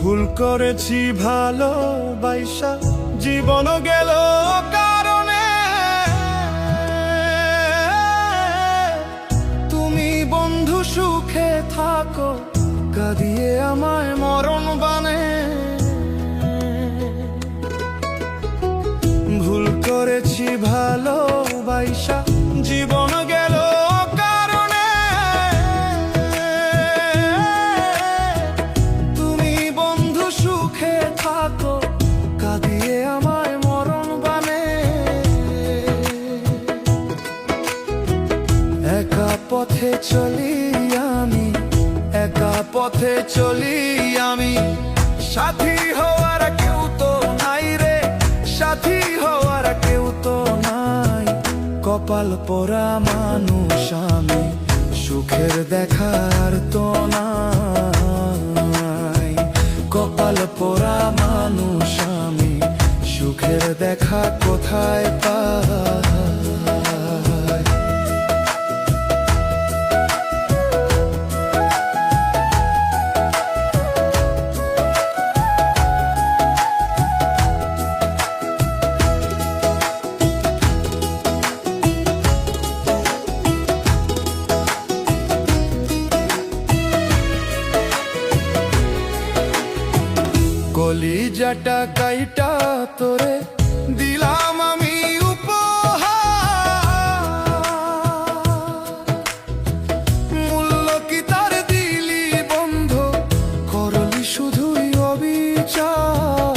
ভুল করেছি ভালোবাসা, জীবন গেল কারণে। তুমি বন্ধু সুখে থাকো, কাঁদিয়ে আমায় মরণ বানে। ভুল করেছি ভালোবাসা, জীবন গেল কারণে। তুমি বন্ধু সুখে থাকো, কাঁদিয়ে আমায় মরণ বানে। একা পথে চলি আমি, একা পথে চলি আমি, সাথী হওয়ার কেউ তো নাই রে, সাথী হওয়ার কেউ তো নাই। কপাল পোড়া মানুষ আমি, সুখের দেখার তো নাই। কপাল পোড়া মানুষ আমি, সুখের দেখা কোথায় পাই। কলিজাটা কাইটা তোরে দিলাম আমি উপহার, মূল্য কি তার দিলি বন্ধ, করলি শুধুই অবিচার।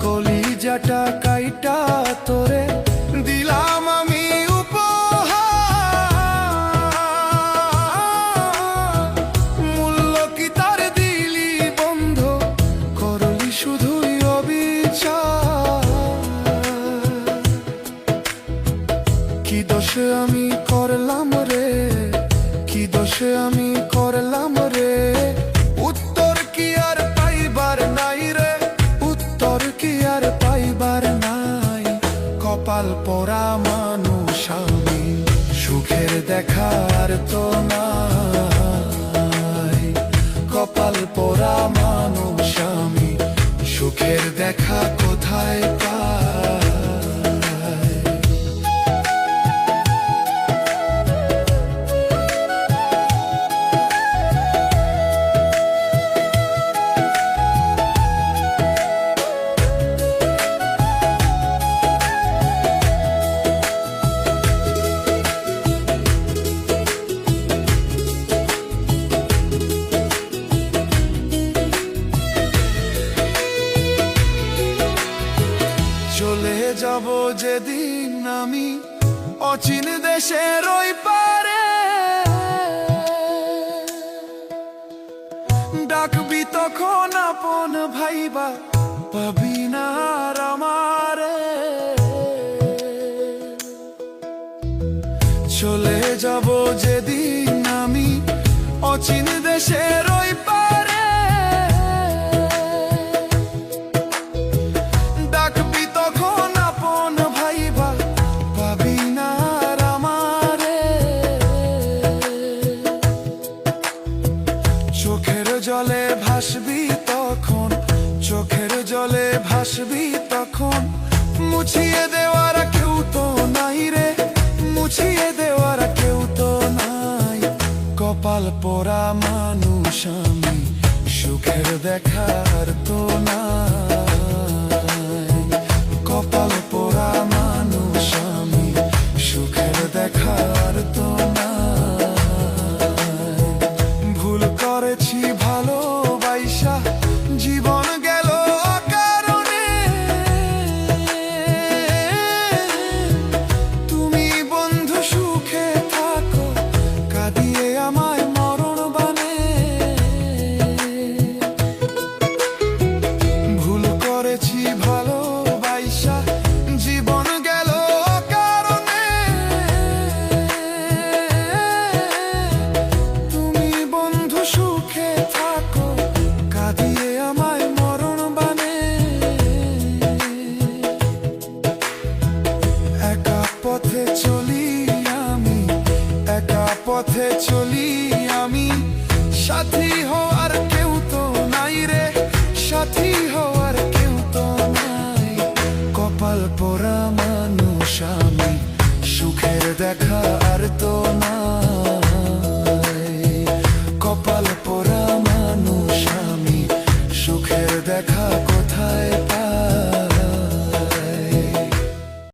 কলিজাটা কাইটা তোরে দিলাম আমি কি দোষে আমি করলাম রে, কি দোষে আমি করলাম রে। উত্তর কি আর পাইবার নাই রে, উত্তর কি আর পাইবার নাই। কপাল পোড়া মানুষ আমি, সুখের দেখার তো নাই। কপাল পোড়া মানুষ আমি, সুখের দেখা কোথায় পাই। চলে যাব যেদিন আমি অচিন দেশের ওই পারে, ডাকবি তখন আপন ভাইবা, পাবি না আর আমারে। চলে যাব যেদিন আমি অচিন দেশের ওই পারে, চোখের জলে ভাসবি তখন, চোখের জলে ভাসবি তখন। মুছিয়ে দেওয়ার কেউ তো নাই রে, মুছিয়ে দেওয়ার কেউ তো নাই। কপাল পোড়া মানুষ আমি, সুখের দেখার তো নাই। কপাল পোড়া মানুষ আমি, সুখের দেখার তো নাই। ভুল করেছি ভালোবাসা, জীবন গেল কারণে। তুমি বন্ধু সুখে থাকো, কাঁদিয়ে আমায় মরণ বানে। ভুল করেছি ভালোবাসা, জীবন গেল কারণে। তুমি বন্ধু সুখে থাকো, কাঁদিয়ে আমায় মরণ বানে। একা পথে চলি আমি, একা পথে চলি আমি, সাথী হওয়া